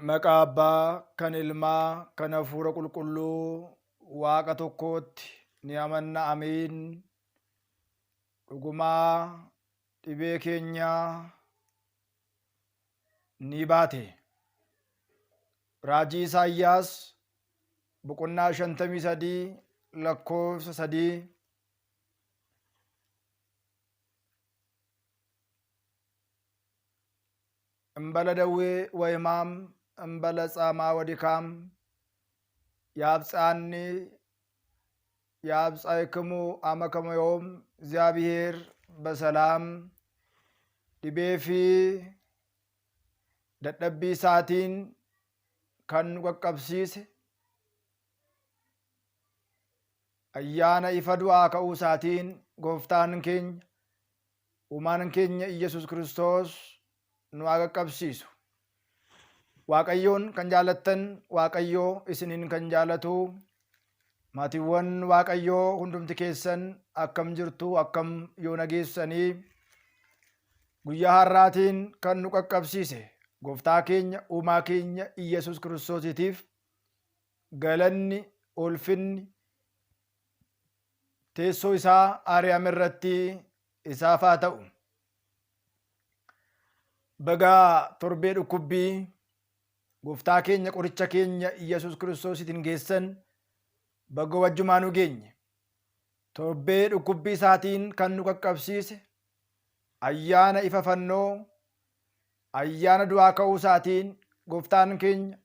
Maqaa Abbaa, kan Ilmaa, kan Hafuura Qulqulluu, Waaqa tokkootti ni amanna. Amiin. Dhugumaa dhibee keenya ni baate. Raajii Isaayyaas boqonnaa 53 lakkoofsa 3. እምበለ ደዌ ወሕማም እምበለ ጻማ ወድካም ያብጽሐኒ ያብጽሕክሙ አመ ከመ ዮም እግዚአብሔር በሰላም dhibee fi dadhabbii isaatiin kan nu qaqqabsiise ayyaana ifa du'aa ka'uu isaatiin gooftaan keenya uumaan keenya Iyesuus Kiristoos nu haa qaqqabsiisu. Waaqayyoon kan jaalattan Waaqayyoo isiniin kan jaalatu maatiiwwan Waaqayyoo hundumti keessan akkam jirtu, akkam yoo nageessanii guyyaa har'aatiin kan nu qaqqabsiise gooftaa keenya uumaa keenya Iyesuus Kiristoosiitiif galanni ulfinni teessoo isaa Aariyaam irratti isaaf haa ta'u. Bagaa torbee dhukkubbii gooftaa keenya qoricha keenya Iyesuus Kiristoositiin geessan baga wajjumaa nu geenye. Torbee dhukkubbii isaatiin kan nu qaqqabsiise ayyaana ifa fannoo ayyaana du'aa ka'uu isaatiin gooftaan keenya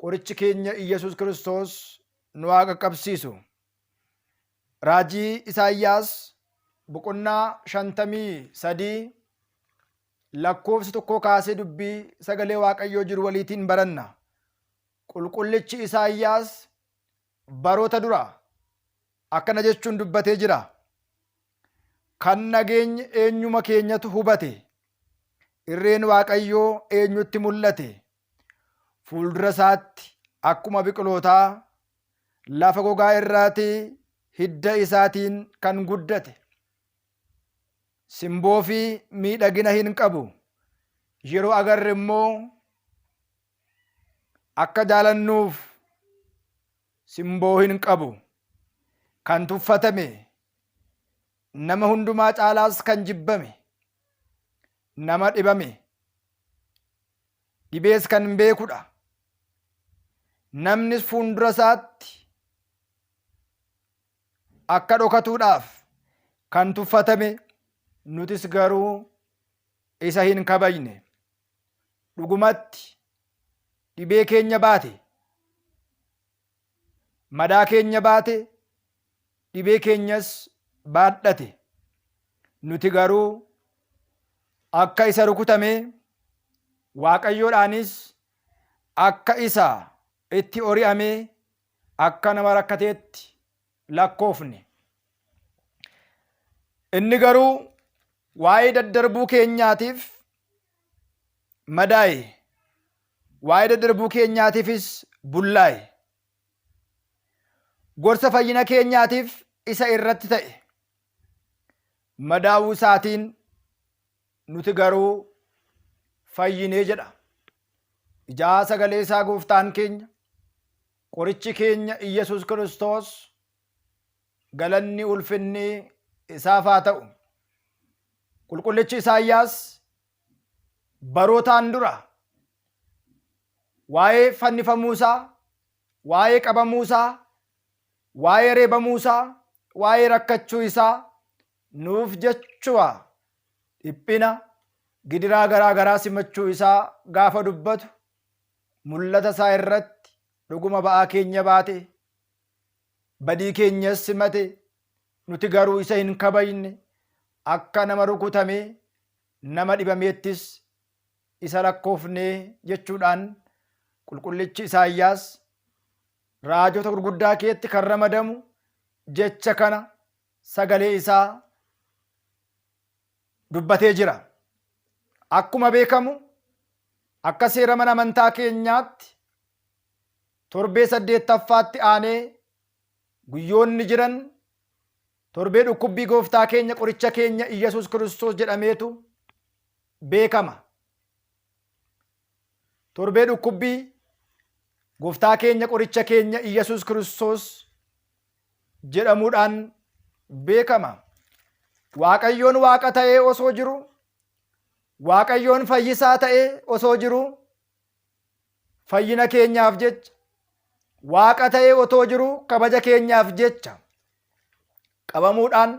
qorichi keenya Iyesuus Kiristoos nu haa qaqqabsiisu. Raajii Isaayyaas boqonnaa 53 lakkoofsa 1 kaasee dubbii sagalee Waaqayyoo jiru waliitiin baranna. Qulqullichi Isaayyaas baroota dura akkana jechuun dubbatee jira. Kan nageenya eenyuma keenyatu hubate, irreen Waaqayyoo eenyutti mul'ate, fuuldura isaatti akkuma biqilootaa lafa gogaa irraati hidda isaatiin kan guddate. Simboo fi miidhagina hin qabu. Yeroo agarre immoo akka jaalannuuf simboo hin qabu. Kan tuffatame, nama hundumaa caalaas kan jibbame, nama dhibame, dhibees kan beekudha. Namnis fuuldura isaatti akka dhokatuudhaaf kan tuffatame, nutis garuu isa hin kabajne. Dhugumatti dhibee keenya baate, madaa keenya baate, dhibee keenyas baadhate. Nuti garuu akka isa rukutame, Waaqayyoodhaanis akka isa itti ori'ame, akka nama rakkateetti lakkoofne. Inni garuu waa'ee daddarbuu keenyaatiif madaa'e, waa'ee daddarbuu keenyaatiifis bullaa'e. Gorsa fayyina keenyaatiif isa irratti ta'e. Madaa'uu isaatiin nuti garuu fayyinee jedha. Ijaa sagalee isaa gooftaan keenya qorichi keenya Iyesuus Kiristoos galanni ulfinni isaaf haa ta'u. Qulqullichi Isaayyaas barootaan dura waa'ee fannifamuu isaa, waa'ee qabamuu isaa, waa'ee reebamuu isaa, waa'ee rakkachuu isaa nuuf jechuudha dhiphina gidiraa garaa garaa simachuu isaa gaafa dubbatu mul'ata isaa irratti dhuguma ba'aa keenya baate, badii keenyas simate, nuti garuu isa hin kabajne. Akka nama rukutamee, nama dhibameettis isa lakkoofnee jechuudhaan qulqullichi Isaayyaas raajota gurguddaa keessatti kan ramadamu jecha kana sagalee isaa dubbatee jira. Akkuma beekamu akka seera mana amantaa keenyaatti torbee 8ffaatti aanee guyyoonni jiran torbee dhukkubbii gooftaa keenya qoricha keenya Iyesuus Kiristoos jedhameetu beekama. torbee dhukkubbii gooftaa keenya qoricha keenya Iyyasuus Kiristoos jedhamuudhaan beekama. Waaqayyoon Waaqa ta'ee osoo jiru, Waaqayyoon fayyisaa ta'ee osoo jiru, fayyina keenyaaf jecha, Waaqa ta'ee otoo jiru kabaja keenyaaf jecha qabamuudhaan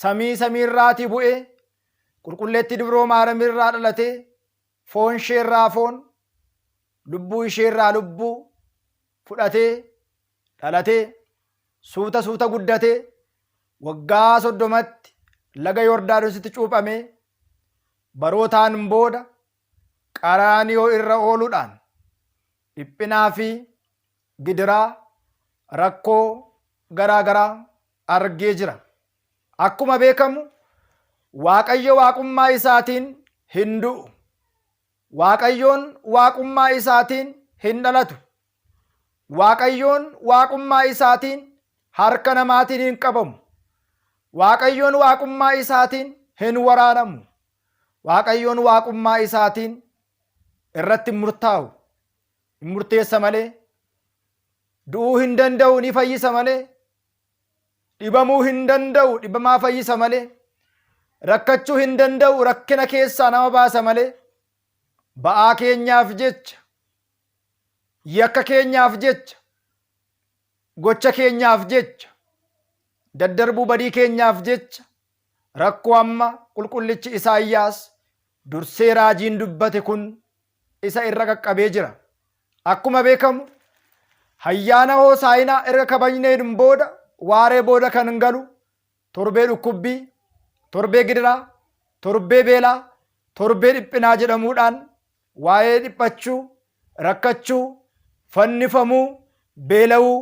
samii samiirraatii bu'ee qulqulleetti Dubroo Maaramiirraa dhalatee foon isheerraa foon, lubbuu isheerraa lubbuu fudhatee dhalatee suuta suuta guddatee waggaa 30tti laga Yordaanositti cuuphamee barootaan booda qaraaniyoo irra ooluudhaan dhiphinaa fi gidiraa rakkoo garaa garaa argee jira. Akkuma beekamu Waaqayyo waaqummaa isaatiin hin du'u. Waaqayyoon waaqummaa isaatiin hin dhalatu. Waaqayyoon waaqummaa isaatiin harka namaatiin hin qabamu. Waaqayyoon waaqummaa isaatiin hin waraanamu. Waaqayyoon waaqummaa isaatiin irratti murtaa'u. Hin murteessa malee, du'uu hin danda'u ni fayyisa malee, dhibamuu hin danda'u dhibamaa fayyisa malee, rakkachuu hin danda'u rakkina keessaa nama baasa malee, ba'aa keenyaaf jecha, yakka keenyaaf jecha, gocha keenyaaf jecha, daddarbuu badii keenyaaf jecha, rakkoo amma qulqullichi Isaayyaas dursee raajiin dubbate kun isa irra qaqqabee jira. Akkuma beekamu ayyaana Hoosaa'inaa erga kabajneen booda waaree booda kan galu torbee dhukkubbii, torbee gidiraa, torbee beelaa, torbee dhiphinaa jedhamuudhaan waa'ee dhiphachuu, rakkachuu, fannifamuu, beela'uu,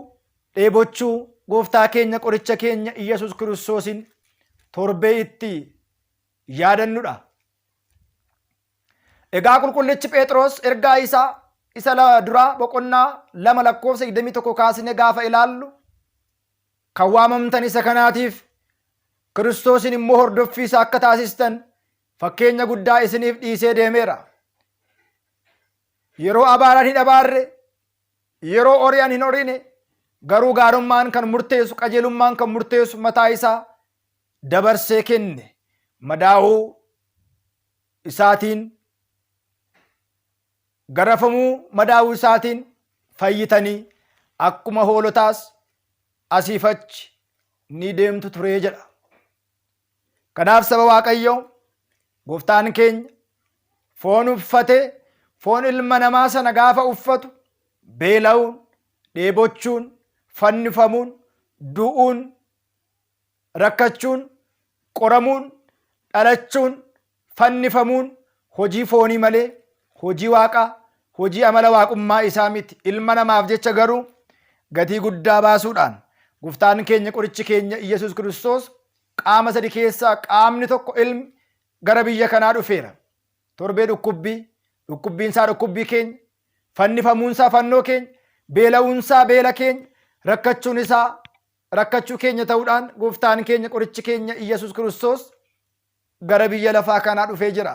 dheebochuu gooftaa keenya qoricha keenya Iyyasuus Kiristoosiin torbee itti yaadannudha. Egaa qulqullichi Phexros ergaa isaa isa duraa boqonnaa 2:21 kaasne gaafa ilaallu kan waamamtan isa kanaatiif Kiristoosin immoo hordoffii isaa akka taasistan fakkeenya guddaa isiniif dhiisee deemeera. Yeroo abaaraan hin abaarre, yeroo oriyaan hin orine, garuu gaarummaan kan murteessu, qajeelummaan kan murteessu mataa isaa dabarsee kenne. Madaa'uu isaatiin, garafamuu madaa'uu isaatiin fayyitanii akkuma hoolotaas asiif achi ni deemtu turee jedha. Kanaaf saba Waaqayyoo gooftaan keenya foon uffatee foon ilma namaa sana gaafa uffatu beela'uun, dheebochuun, fannifamuun, du'uun, rakkachuun, qoramuun, dhalachuun, fannifamuun hojii foonii malee hojii waaqaa, hojii amala waaqummaa isaa miti. Ilma namaaf jecha garuu gatii guddaa baasuudhaan gooftaan keenya qorichi keenya Iyyasuus Kiristoos qaama sadi keessaa qaamni tokko ilmi gara biyya kanaa dhufeera. Torbee dhukkubbii, dhukkubbiin isaa dhukkubbii keenya, fannifamuun isaa fannoo keenya, beela'uun isaa beela keenya, rakkachuun isaa rakkachuu keenya ta'uudhaan gooftaan keenya qorichi keenya Iyyasuus Kiristoos gara biyya lafaa kanaa dhufee jira.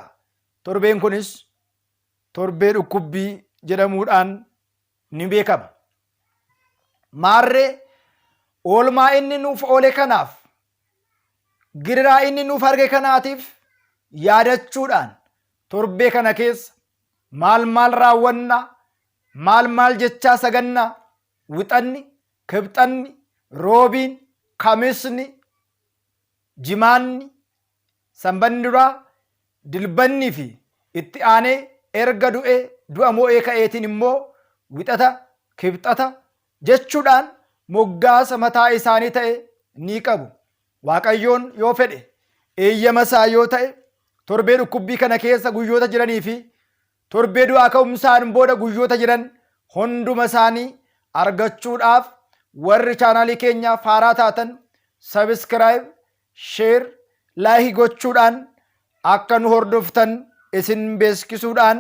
Torbeen kunis torbee dhukkubbii jedhamuudhaan ni beekama. Maarree oolmaa inni nuuf oole kanaaf, gidiraa inni nuuf arge kanaatiif yaadachuudhaan torbee kana keessa maal raawwannaa, maal jechaa sagannaa, wixanni, kibxanni, roobiin, kamisni, jimaanni, sanbanni duraa, dilbannii fi itti aanee erga du'ee du'a moo'ee ka'eetiin immoo wixata, kibxata jechuudhaan moggaasa mataa isaanii ta'e ni qabu. Waaqayyoon yoo fedhe eeyyama isaa yoo ta'e torbee dhukkubbii kana keessa guyyoota jiranii fi torbee du'aa ka'umsaan booda guyyoota jiran hunduma isaanii argachuudhaaf warri chaanaalii keenyaaf haaraa taatan sabiskiraayib, sheer, laayik gochuudhaan akka nu hordoftan isin beeksisuudhaan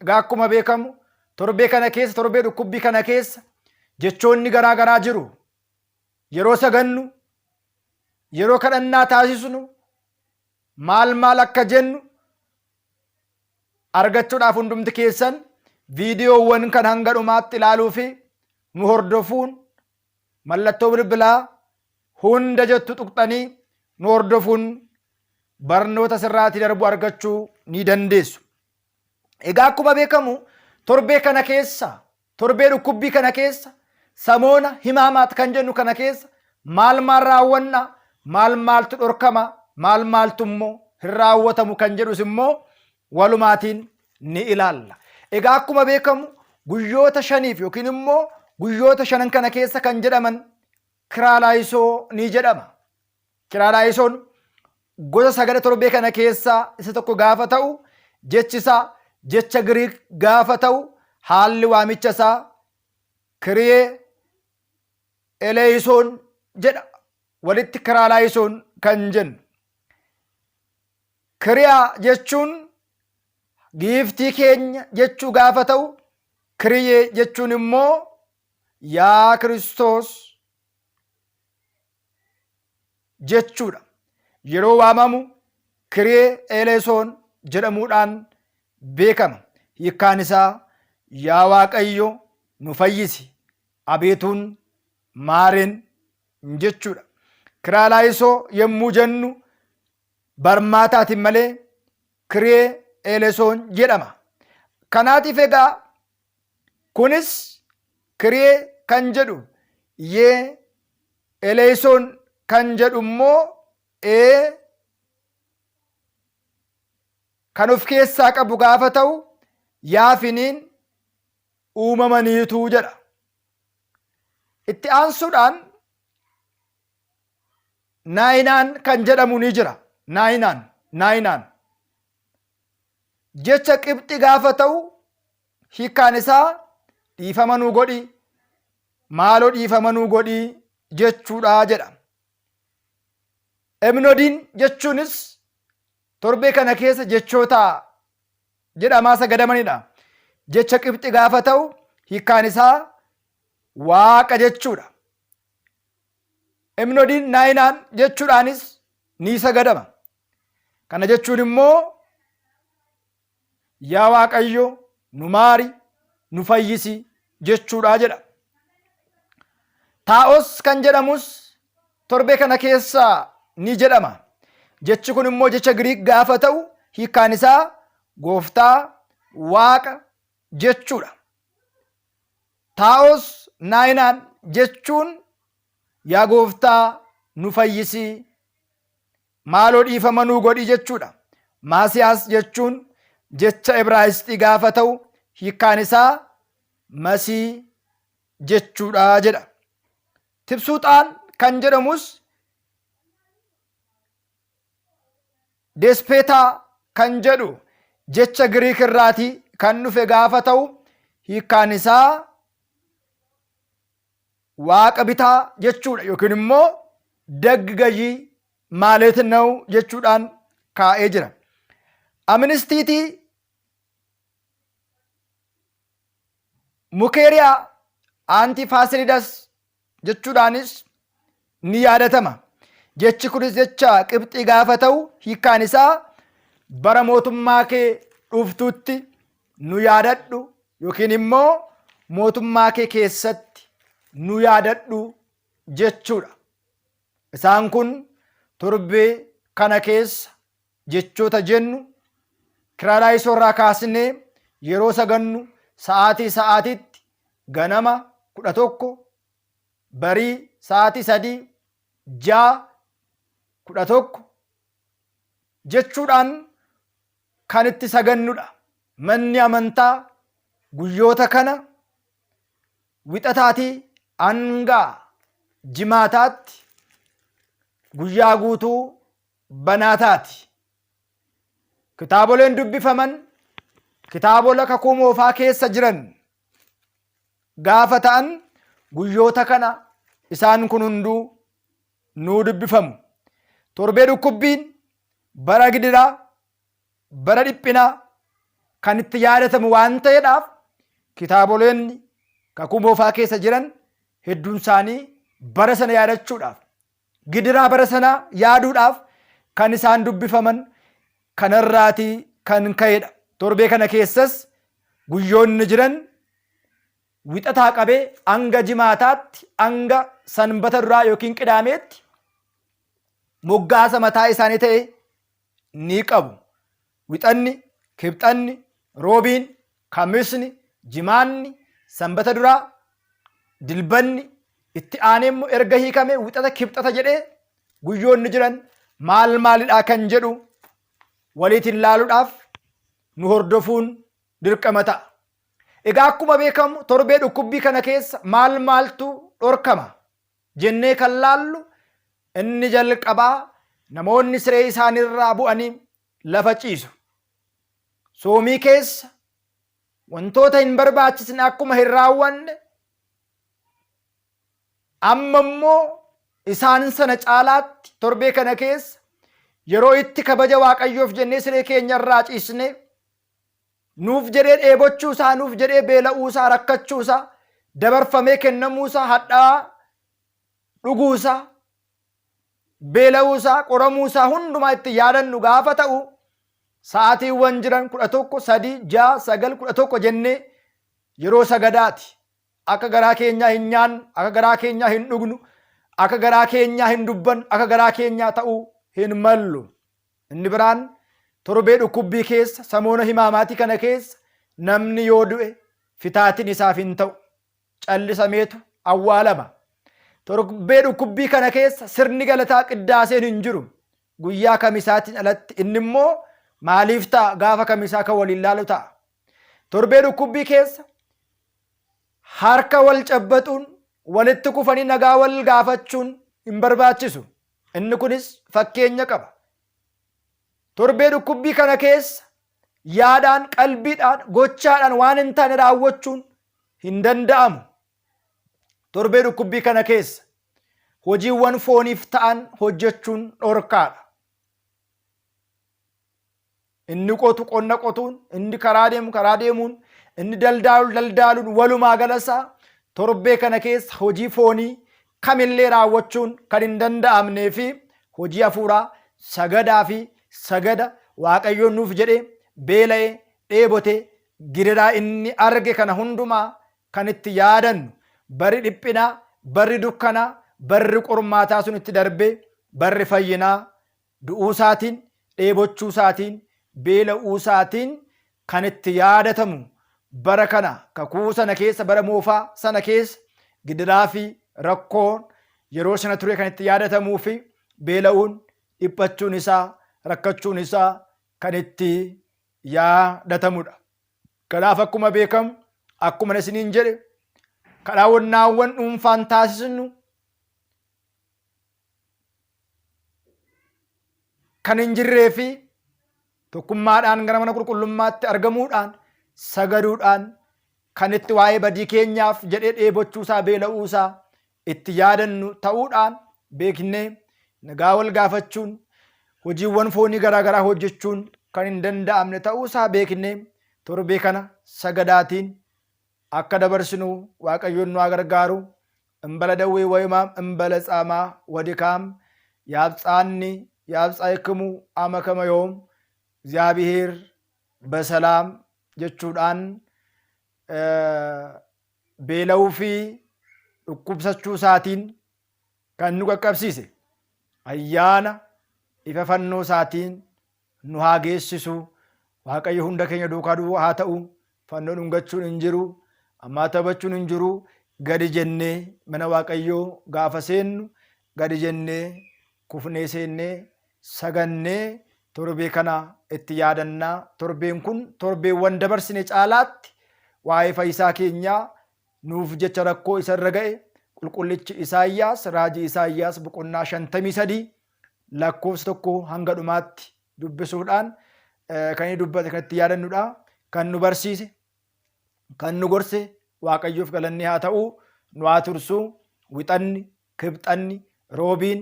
egaa akkuma beekamu torbee kana keessa, torbee dhukkubbii kana keessa jechoonni garaa garaa jiru. Yeroo sagannu, yeroo kadhannaa taasisnu, maal akka jennu argachuudhaaf hundumti keessan viidiyoowwan kan hanga dhumaatti ilaaluu fi nu hordofuun mallattoo bilbilaa hunda jettu tuqxanii nu hordofuun barnoota sirraatii darbu argachuu ni dandeessu. Egaa akkuma beekamu torbee kana keessa, torbee dhukkubbii kana keessa, samoona himaamaat kan jennu kana keessa maal raawwanna, maaltu dhorkama, maaltu immoo hin raawwatamu kan jedhus immoo walumaatiin ni ilaalla. Egaa akkuma beekamu guyyoota shaniif yookiin immoo guyyoota shanan kana keessa kan jedhaman kiraalaayisoo ni jedhama. Kiraalaayisoon gosa sagada torbee kana keessaa isa tokko gaafa ta'u, jechisaa jecha Giriik gaafa ta'u, haalli waamicha isaa kiriyee eleeyisoon jedha. Walitti kiraalaayisoon kan jennu. Kiriyaa jechuun giiftii keenya jechuu gaafa ta'u, kiriyee jechuun immoo yaa Kiristoos jechuudha. Yeroo waamamu kiriyee eleeyisoon jedhamuudhaan beekama. Hiikkaan isaa yaa Waaqayyo nu fayyisi, abeetuun maareen jechuudha. Kiraalaayisoo yommuu jennu barmaataatiin malee kiriyee eleeyisoon jedhama. Kanaatiif egaa kunis kiriyee kan jedhu yee eleeyisoon kan jedhu immoo kan of keessaa qabu gaafa ta'u yaafiniin uumamaniitu jedha. Itti aansuudhaan naayinaan kan jedhamu ni jira. Naayinaan jecha Qibxi gaafa ta'u hiikkaan isaa dhiifama nuu godhi, maaloo dhiifama nuu godhi jechuudha jedha. Emnodiin jechuunis torbee kana keessa jechoota jedhamaa sagadamanidha. Jecha Qibxi gaafa ta'u hiikkaan isaa waaqa jechuudha. Emnodiin naayinaan jechuudhaanis ni sagadama. Kana jechuun immoo yaa Waaqayyo nu maari, nu fayyisi jechuudha jedha. Taa'os kan jedhamus torbee kana keessaa ni jedhama. Jechi kun immoo jecha Giriik gaafa ta'u hiikkaan isaa gooftaa, waaqa jechuudha. Taa'os naayinaan jechuun yaa gooftaa nu fayyisi, maaloo dhiifama nuu godhi jechuudha. Maasiyaas jechuun jecha Ibraayisxii gaafa ta'u hiikkaan isaa masii jechuudha jedha. Tibsuuxaan kan jedhamus despeetaa kan jedhu jecha Giriik irraatii kan dhufe gaafa ta'u hiikkaan isaa waaqa bitaa jechuudha yookiin immoo daggajii maaleet na'u jechuudhaan kaa'ee jira. Amnistiitii mukeeriyaa antifaasilidas jechuudhaanis ni yaadatama. Jechi kunis jecha Qibxii gaafa ta'u hiikkaan isaa bara mootummaa kee dhuftutti nu yaadadhu yookiin immoo mootummaa kee keessatti nu yaadadhu jechuudha. Isaan kun torbee kana keessa jechoota jennu kiraalaayisoo irraa kaasnee yeroo sagannu sa'aatiitti ganama 11, barii sa'aatii 3, 6, 11 jechuudhaan kan itti sagannudha. Manni amantaa guyyoota kana wixataatii hanga jimaataatti guyyaa guutuu banaataati. Kitaaboleen dubbifaman kitaabola kakuu moofaa keessa jiran gaafa ta'an guyyoota kana isaan kun hunduu nuu dubbifamu. Torbee dhukkubbiin bara gidiraa, bara dhiphinaa kan itti yaadatamu waan ta'eedhaaf kitaaboleen kakuu moofaa keessa jiran hedduun isaanii bara sana yaadachuudhaaf, gidiraa bara sana yaaduudhaaf kan isaan dubbifaman kanarraatii kan ka'edha. Torbee kana keessas guyyoonni jiran wixataa qabee hanga jimaataatti hanga sanbata duraa yookiin qidaameetti moggaasa mataa isaanii ta'e ni qabu. Wixanni, kibxanni, roobiin, kamisni, jimaanni, sanbata duraa, dilbanni itti aanee immoo erga hiikame wixata kibxata jedhee guyyoonni jiran maal maalidhaa kan jedhu waliitiin laaluudhaaf nu hordofuun dirqama ta'a. Egaa akkuma beekamu torbee dhukkubbii kana keessa maal maaltu dhorkama jennee kan laallu inni jalqabaa namoonni siree isaaniirraa bu'anii lafa ciisu. Soomii keessa wantoota hin barbaachisne akkuma hin raawwanne amma immoo isaan sana caalaatti torbee kana keessa yeroo itti kabaja Waaqayyoof jennee siree keenya irraa ciisne nuuf jedhee dheebochuusaa, nuuf jedhee beela'uusaa, rakkachuusaa, dabarfamee kennamuusaa, hadhaa dhuguusaa, beela'uusaa, qoramuusaa hundumaa itti yaadannu gaafa ta'u sa'aatiiwwan jiran 11, 3, 6, 9, 11 jennee yeroo sagadaati. Akka garaa keenyaa hin nyaannu, akka garaa keenyaa hin dhugnu, akka garaa keenyaa hin dubbannu, akka garaa keenyaa ta'uu hin mallu. Inni biraan torbee dhukkubbii keessa, samoona himaamaatii kana keessa namni yoo du'e fitaatiin isaaf hin ta'u, callisameetu awwaalama. Torbee dhukkubbii kana keessa sirni galataa qiddaaseen hin jiru. Guyyaa Kamisaatiin alatti inni immoo maaliif ta'a gaafa Kamisaa kan waliin laalu ta'a. Torbee dhukkubbii keessa harka wal cabbaxuun, walitti kufanii nagaa wal gaafachuun hin barbaachisu. Inni kunis fakkeenya qaba. Torbee dhukkubbii kana keessa yaadaan, qalbiidhaan, gochaadhaan waan hin taane raawwachuun hin danda'amu. Torbee dhukkubbii kana keessa hojiiwwan fooniif ta'an hojjechuun dhorkaadha. Inni qotu qonna qotuun, inni karaa deemu karaa deemuun, inni daldaalu daldaaluun walumaa galasaa torbee kana keessa hojii foonii kamillee raawwachuun kan hin danda'amnee fi hojii hafuuraa, sagadaa fi sagada Waaqayyoon nuuf jedhee beela'ee dheebotee giriraa inni arge kana hundumaa kan itti yaadannu barri dhiphinaa, barri dukkanaa, barri qormaataa sun itti darbee barri fayyinaa du'uusaatiin, dheebochuusaatiin, beela'uusaatiin kan itti yaadatamu bara kana kakuu sana keessa, bara moofaa sana keessa gidiraa fi rakkoon yeroo sana ture kan itti yaadatamuu fi beela'uun, dhiphachuun isaa, rakkachuun isaa kan itti yaadatamudha. Kanaaf akkuma beekamu, akkuma isiniin jedhe kadhaawwannaawwan dhuunfaan taasisnu kan hin jirree fi tokkummaadhaan gara mana qulqullummaatti argamuudhaan, sagaduudhaan kan itti waa'ee badii keenyaaf jedhee dheebochuusaa, beela'uusaa itti yaadannu ta'uudhaan beeknee nagaa wal gaafachuun, hojiiwwan foonii garaa garaa hojjechuun kan hin danda'amne ta'uusaa beeknee torbee kana sagadaatiin akka dabarsinu Waaqayyoon nu haa gargaaru. Imbala dawwee wayimaam imbala tsaamaa ወድካም ያብጻኒ ያብጻይክሙ አመከመዮም እግዚአብሔር በሰላም jechuudhaan beela'uu fi dhukkubsachuu isaatiin kan nu qaqqabsiise ayyaana ifa fannoo isaatiin nu haa geessisu. Waaqayyo hunda keenya duukaa du'u haa ta'u. Fannoon dhungachuun hin jiru, ammaa taphachuun hin jiru. Gadi jennee mana Waaqayyoo gaafa seennu gadi jennee kufnee seennee sagannee torbee kana itti yaadannaa. Torbeen kun torbeewwan dabarsine caalaatti waa'ee fayyisaa keenyaa nuuf jecha rakkoo isa irra ga'e qulqullichi Isaayyaas, raajii Isaayyaas boqonnaa 53 lakkoofsa 1 hanga dhumaatti dubbisuudhaan kan inni dubbate kan itti yaadannudha. Kan nu barsiise, kan nu gorse Waaqayyoof galanni haa ta'u. Nu haa tursu. Wixanni, kibxanni, roobiin,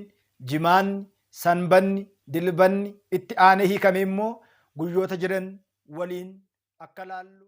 jimaanni, sanbanni, dilbanni itti aanee hiikame immoo guyyoota jiran waliin akka laallu.